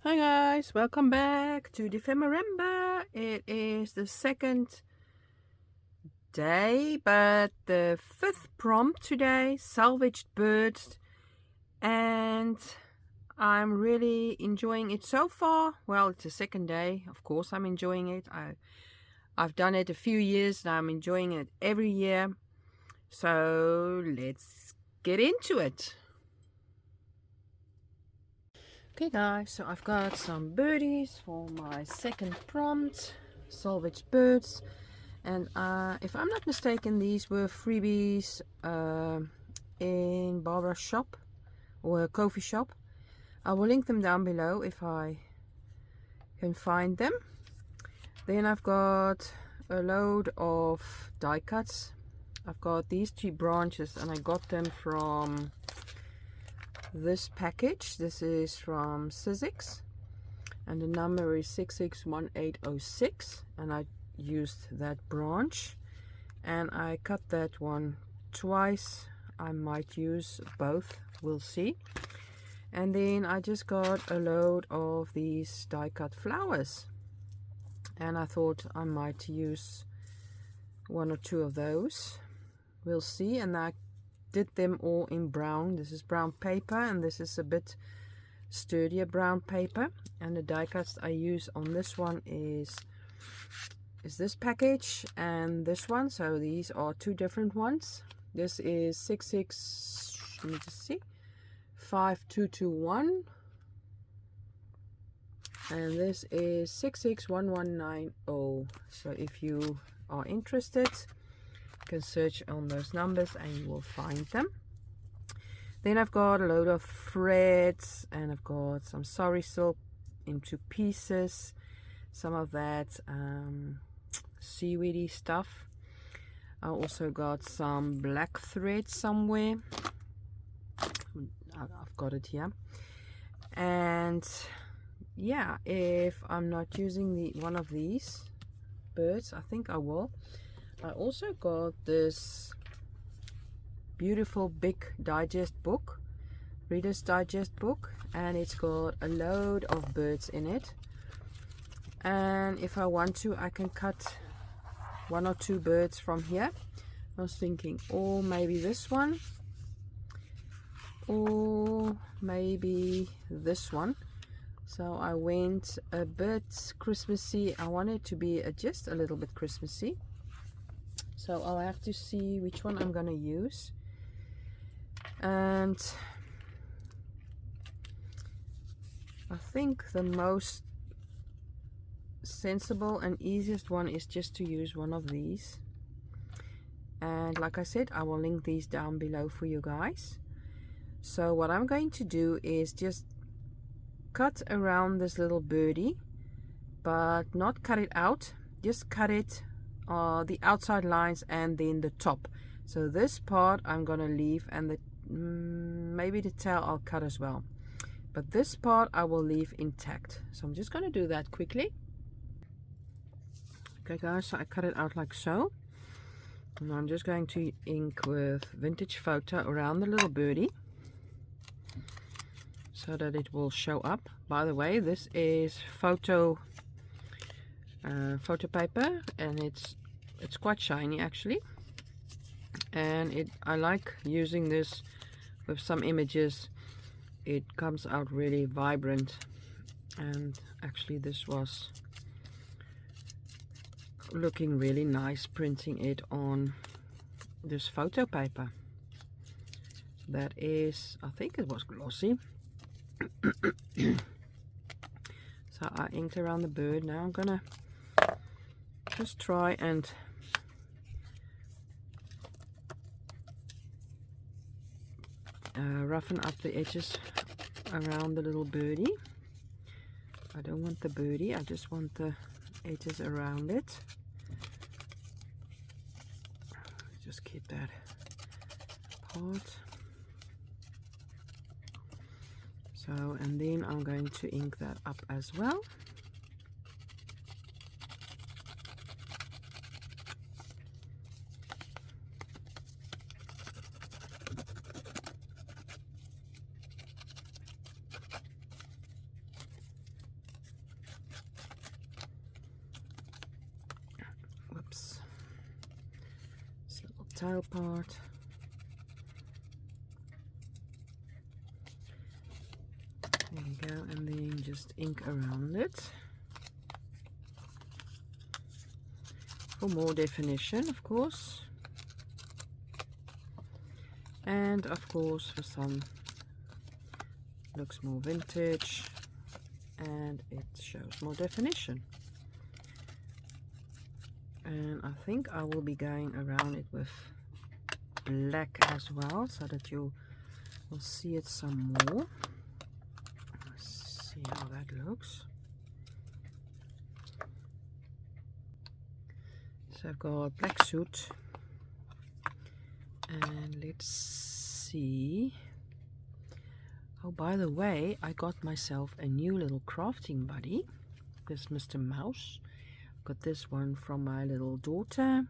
Hi guys, welcome back to Dephemerember. It is the second day, but the fifth prompt today, salvaged birds, and I'm really enjoying it so far. Well, it's the second day, of course I'm enjoying it. I've done it a few years and I'm enjoying it every year. So let's get into it. Okay guys, so I've got some birdies for my second prompt, salvaged birds, and if I'm not mistaken, these were freebies in Barbara's shop or a coffee shop. I will link them down below if I can find them. Then I've got a load of die cuts. I've got these 3 branches and I got them from this package. This is from Sizzix and the number is 661806, and I used that branch and I cut that one twice. I might use both, we'll see. And then I just got a load of these die cut flowers and I thought I might use 1 or 2 of those, we'll see. And I did them all in brown. This is brown paper and this is a bit sturdier brown paper, and the die cuts I use on this one is this package and this one. So these are 2 different ones. This is 5221 and this is 661190. So if you are interested, you can search on those numbers and you will find them. Then I've got a load of threads and I've got some sari silk into pieces, some of that seaweedy stuff. I also got some black thread somewhere. I've got it here. And yeah, if I'm not using one of these birds, I think I will. I also got this beautiful big digest book, Reader's Digest book, and it's got a load of birds in it. And if I want to, I can cut 1 or 2 birds from here. I was thinking, or maybe this one, or maybe this one. So I went a bit Christmassy. I want it to be just a little bit Christmassy. So I'll have to see which one I'm gonna use. And I think the most sensible and easiest one is just to use one of these. And like I said, I will link these down below for you guys. So what I'm going to do is just cut around this little birdie, but not cut it out, just cut it the outside lines and then the top. So this part I'm gonna leave, and the maybe the tail I'll cut as well, but this part I will leave intact. So I'm just gonna do that quickly. Okay guys, so I cut it out like so, and I'm just going to ink with vintage photo around the little birdie so that it will show up. By the way, this is photo paper, and it's quite shiny actually, and I like using this with some images. It comes out really vibrant, and actually this was looking really nice printing it on this photo paper. That is, I think it was glossy. So I inked around the bird. Now I'm gonna just try and roughen up the edges around the little birdie. I don't want the birdie, I just want the edges around it. Just keep that apart. So, and then I'm going to ink that up as well. tail part. There you go, and then just ink around it for more definition, of course, and of course for some looks more vintage and it shows more definition. And I think I will be going around it with black as well, so that you will see it some more. Let's see how that looks. So I've got black suit, and let's see. Oh, by the way, I got myself a new little crafting buddy, this Mr. Mouse. Got this one from my little daughter.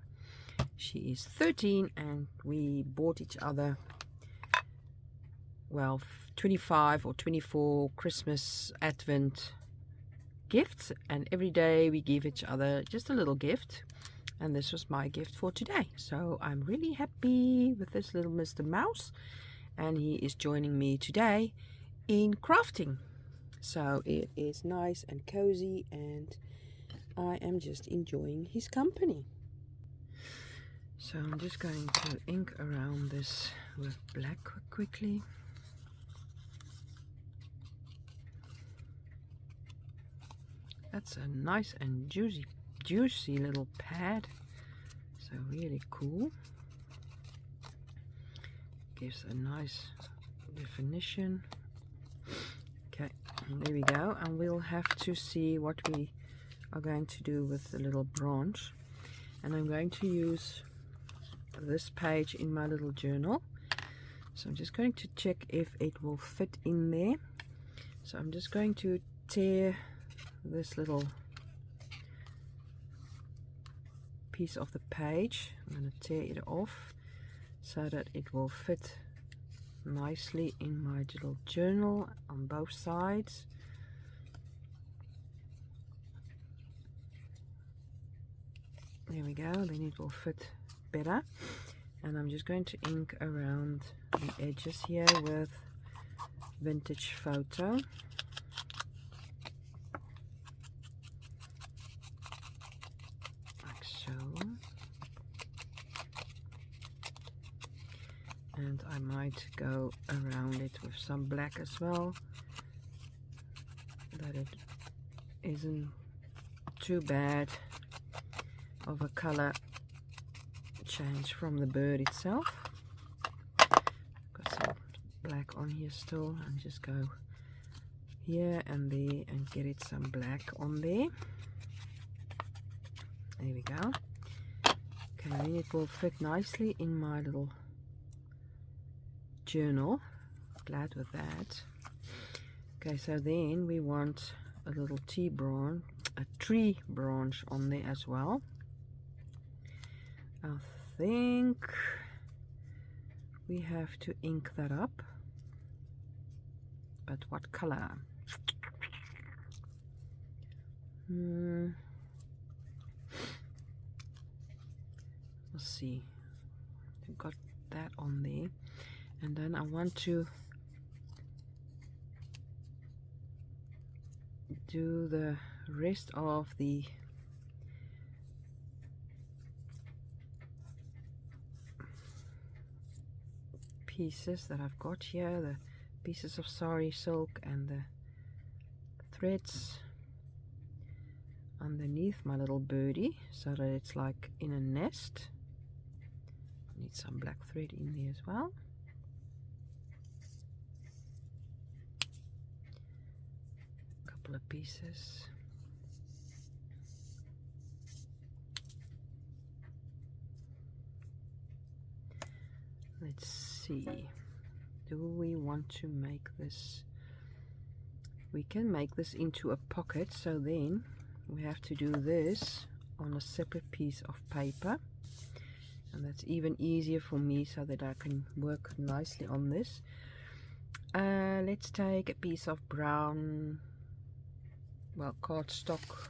She is 13 and we bought each other, well, 25 or 24 Christmas Advent gifts, and every day we give each other just a little gift, and this was my gift for today. So I'm really happy with this little Mr. Mouse, and he is joining me today in crafting. So it is nice and cozy, and I am just enjoying his company. So I'm just going to ink around this with black quickly. That's a nice and juicy little pad. So really cool. Gives a nice definition. Okay, there we go. And we'll have to see what we are going to do with the little branch. And I'm going to use this page in my little journal. So I'm just going to check if it will fit in there. So I'm just going to tear this little piece of the page. I'm going to tear it off so that it will fit nicely in my little journal on both sides. There we go, then it will fit better. And I'm just going to ink around the edges here with Vintage Photo. Like so. And I might go around it with some black as well, that it isn't too bad of a color change from the bird itself. Got some black on here still, and just go here and there and get it some black on there. There we go. Okay, then it will fit nicely in my little journal. Glad with that. Okay, so then we want a little tree branch on there as well. I think we have to ink that up, but what color? Let's see. We got that on there, and then I want to do the rest of the pieces that I've got here, the pieces of sari silk and the threads underneath my little birdie, so that it's like in a nest. Need some black thread in there as well. A couple of pieces. Let's see, do we want to make this? We can make this into a pocket, so then we have to do this on a separate piece of paper, and that's even easier for me, so that I can work nicely on this. Let's take a piece of brown, well, cardstock,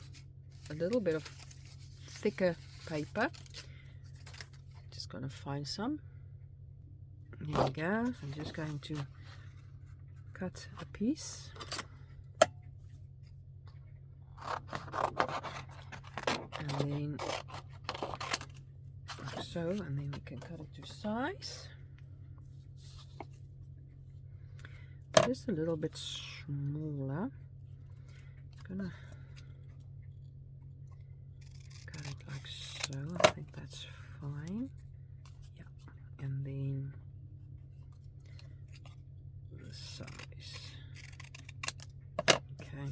a little bit of thicker paper. just gonna find some. Here we go. So I'm just going to cut a piece. And then like so, and then we can cut it to size. Just a little bit smaller. Gonna cut it like so. I think that's fine. Yeah, and then the size. Okay.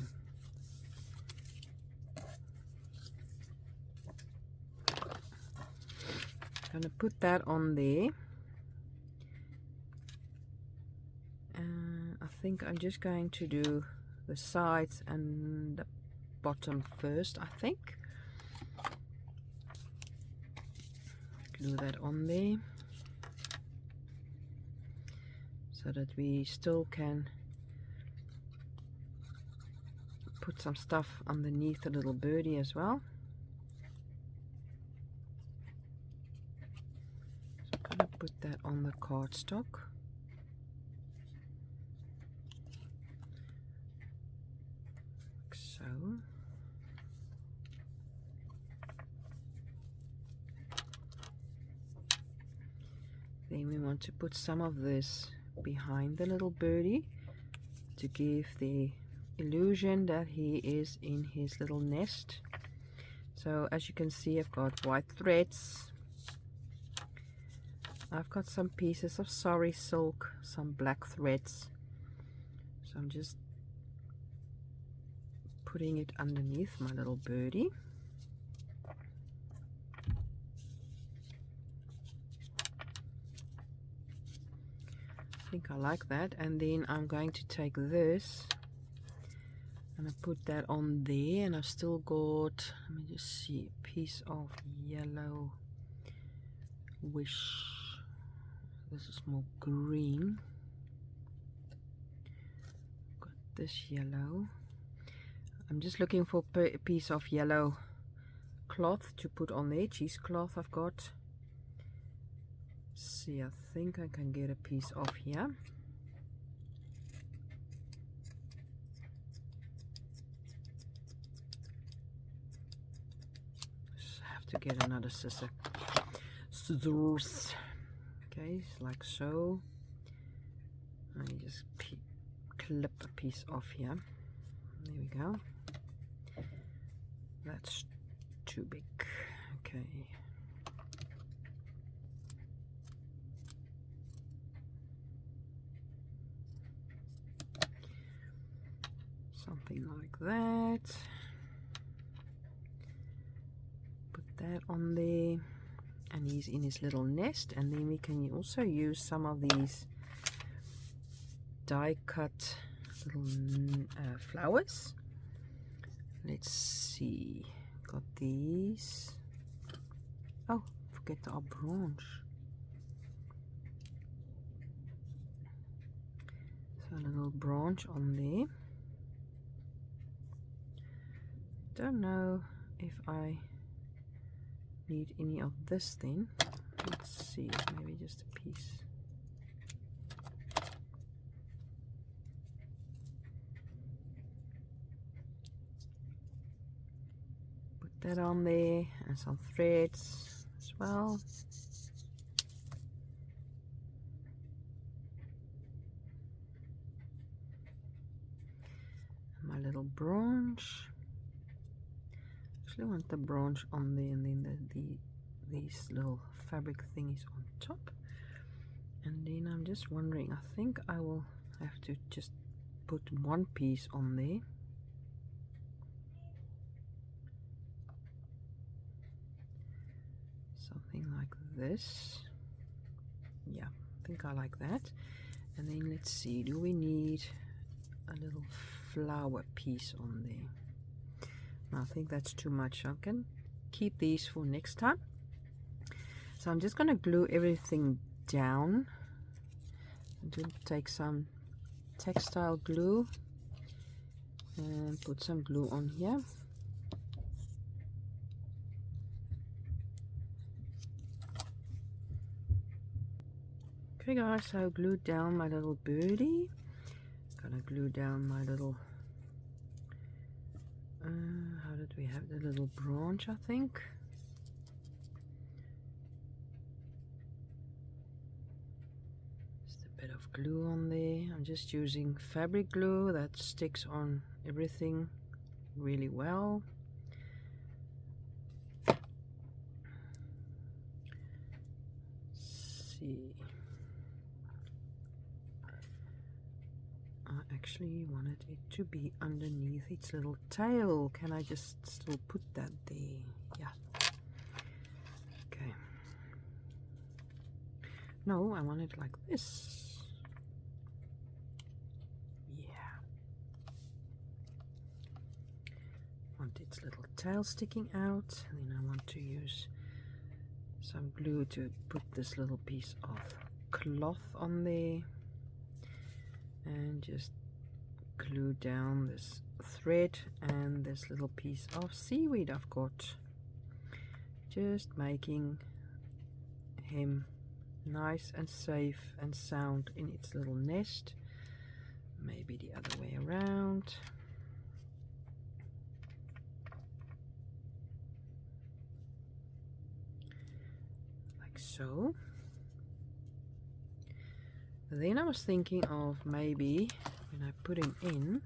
Gonna put that on there. I think I'm just going to do the sides and the bottom first, I think. Glue that on there so that we still can put some stuff underneath the little birdie as well. So I'm going to put that on the cardstock. Like so. Then we want to put some of this behind the little birdie to give the illusion that he is in his little nest. So as you can see, I've got white threads. I've got some pieces of sari silk, some black threads. So I'm just putting it underneath my little birdie. I think I like that. And then I'm going to take this and I put that on there, and I've still got, let me just see, a piece of yellow wish. This is more green. Got this yellow. I'm just looking for a piece of yellow cloth to put on there, cheesecloth I've got. See, I think I can get a piece off here. Just have to get another scissors. Okay, like so. And you just clip a piece off here. There we go. That's too big. Okay. Something like that. Put that on there. And he's in his little nest. And then we can also use some of these die cut little flowers. Let's see. Got these. Oh, forget our branch. So a little branch on there. Don't know if I need any of this thing. Let's see, maybe just a piece. Put that on there, and some threads as well. And my little branch. I want the branch on there, and then these little fabric thingies on top. And then I'm just wondering, I think I will have to just put one piece on there. Something like this. Yeah, I think I like that. And then let's see, do we need a little flower piece on there? I think that's too much. I can keep these for next time. So I'm just going to glue everything down. I'm going to take some textile glue and put some glue on here. Okay guys, so I glued down my little birdie. Gonna glue down my little, how did we have the little branch, I think. Just a bit of glue on there. I'm just using fabric glue that sticks on everything really well. Let's see. I actually wanted it to be underneath its little tail. Can I just still put that there? Yeah. Okay. No, I want it like this. Yeah. Want its little tail sticking out. And then I want to use some glue to put this little piece of cloth on there. And just glue down this thread and this little piece of seaweed I've got, just making him nice and safe and sound in its little nest. Maybe the other way around. Like so. Then I was thinking of maybe when I put him in,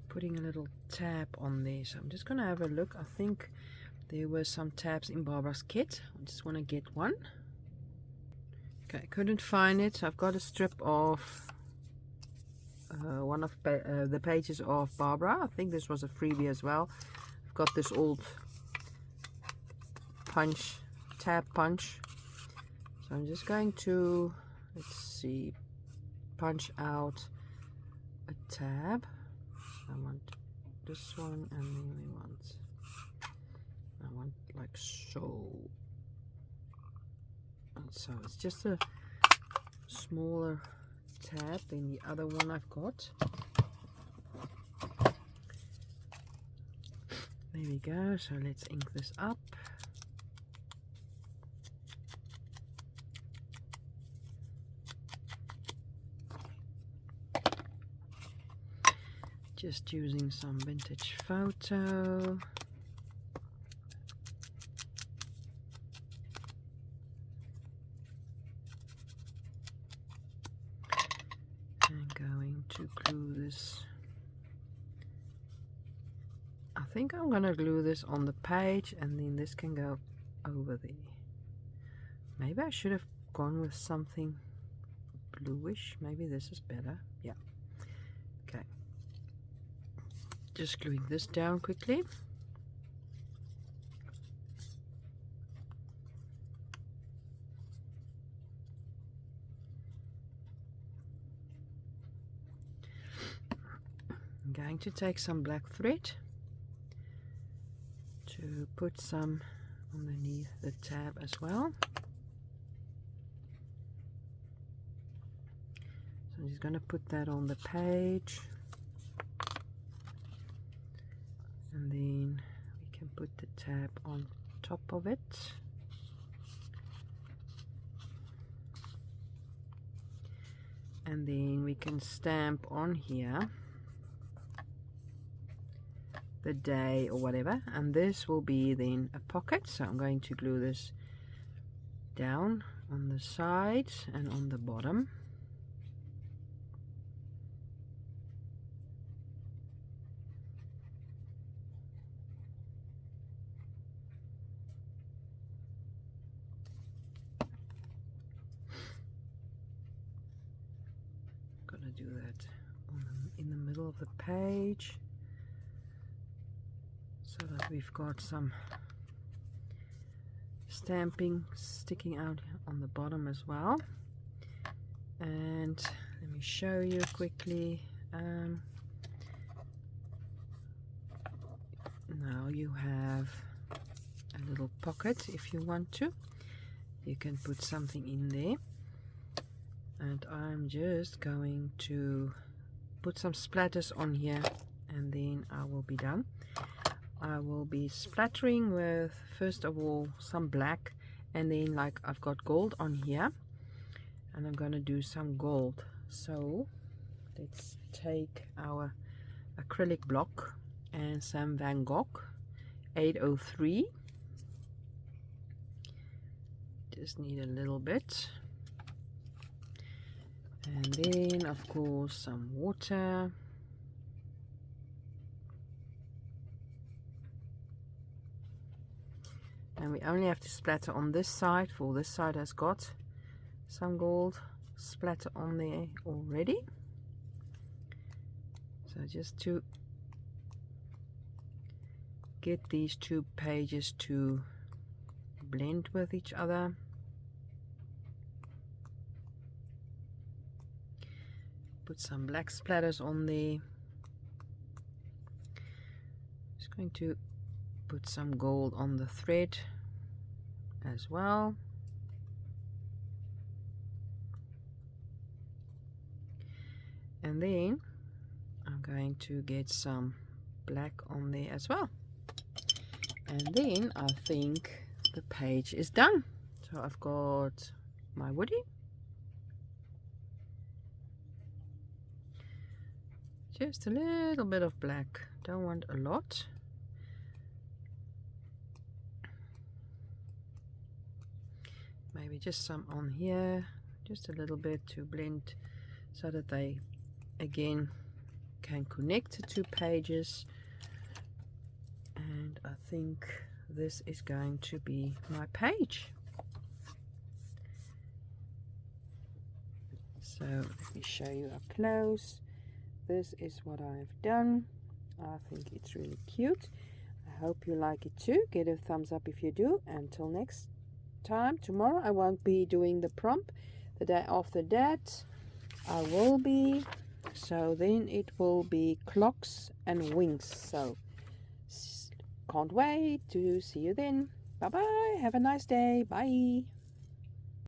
putting a little tab on there. So I'm just gonna have a look. I think there were some tabs in Barbara's kit. I just want to get one. Okay, couldn't find it, so I've got a strip of one of the pages of Barbara. I think this was a freebie as well. I've got this old tab punch. So I'm just going to, let's see, punch out a tab. I want this one, and then I want like so. And so it's just a smaller tab than the other one I've got. There we go. So let's ink this up. Just using some vintage photo. And going to glue this. I think I'm gonna glue this on the page, and then this can go over there. Maybe I should have gone with something bluish. Maybe this is better. Yeah. Okay. Just gluing this down quickly. I'm going to take some black thread to put some underneath the tab as well. So I'm just going to put that on the page. And then we can put the tab on top of it. And then we can stamp on here the day or whatever. And this will be then a pocket. So I'm going to glue this down on the sides and on the bottom. Do that in the middle of the page so that we've got some stamping sticking out on the bottom as well. And let me show you quickly. Now you have a little pocket. If you want to, you can put something in there. And I'm just going to put some splatters on here, and then I will be done. I will be splattering with, first of all, some black, and then like I've got gold on here. and I'm gonna do some gold. So let's take our acrylic block and some Van Gogh 803. Just need a little bit, and then of course some water. And we only have to splatter on this side, for this side has got some gold splatter on there already. So just to get these two pages to blend with each other. Put some black splatters on there. Just going to put some gold on the thread as well. And then I'm going to get some black on there as well. And then I think the page is done. So I've got my woody. Just a little bit of black. Don't want a lot. Maybe just some on here. Just a little bit to blend so that they again can connect the two pages. And I think this is going to be my page. So let me show you up close. This is what I've done. I think it's really cute. I hope you like it too. Give it a thumbs up if you do. Until next time, tomorrow I won't be doing the prompt. The day after that I will be. So then it will be clocks and wings. So can't wait to see you then. Bye bye. Have a nice day. Bye.